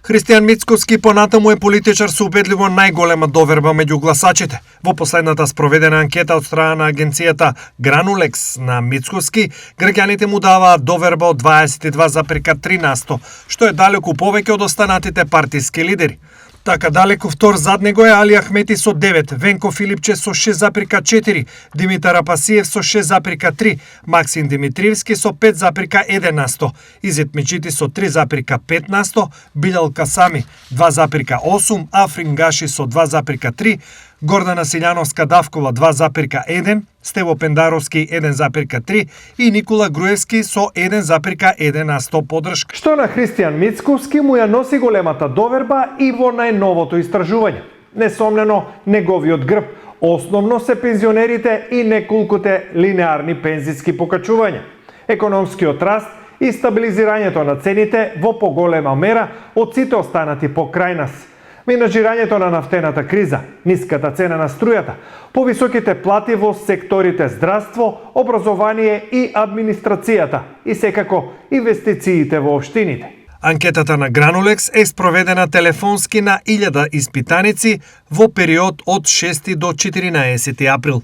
Христијан Мицковски понатаму е политичар со убедливо најголема доверба меѓу гласачите. Во последната спроведена анкета од страна на агенцијата Granulex на Мицковски, граѓаните му даваат доверба од 22,3%, што е далеку повеќе од останатите партиски лидери. Така далеку втор зад него е Али Ахмети со 9, Венко Филипче со 6,4, Димитар Апасиев со 6,3, Максим Димитриевски со 5,1%, Изет Мичити со 3,5%, Билал Касами 2,8, Африн Гаши со 2,3, Гордана Силјановска Давкова 2,1, Стево Пендаровски 1,3 и Никола Груевски со 1,1% поддршка. Што на Христијан Мицковски му ја носи големата доверба и во најновото истражување. Несомнено, неговиот грб основно се пензионерите и неколкуте линеарни пензиски покачувања. Економскиот раст и стабилизирањето на цените во поголема мера од сите останати покрај нас. Менаџирањето на нафтената криза, ниската цена на струјата, повисоките плати во секторите здравство, образование и администрацијата и секако инвестициите во општините. Анкетата на Granulex е спроведена телефонски на 1000 испитаници во период од 6 до 14 април.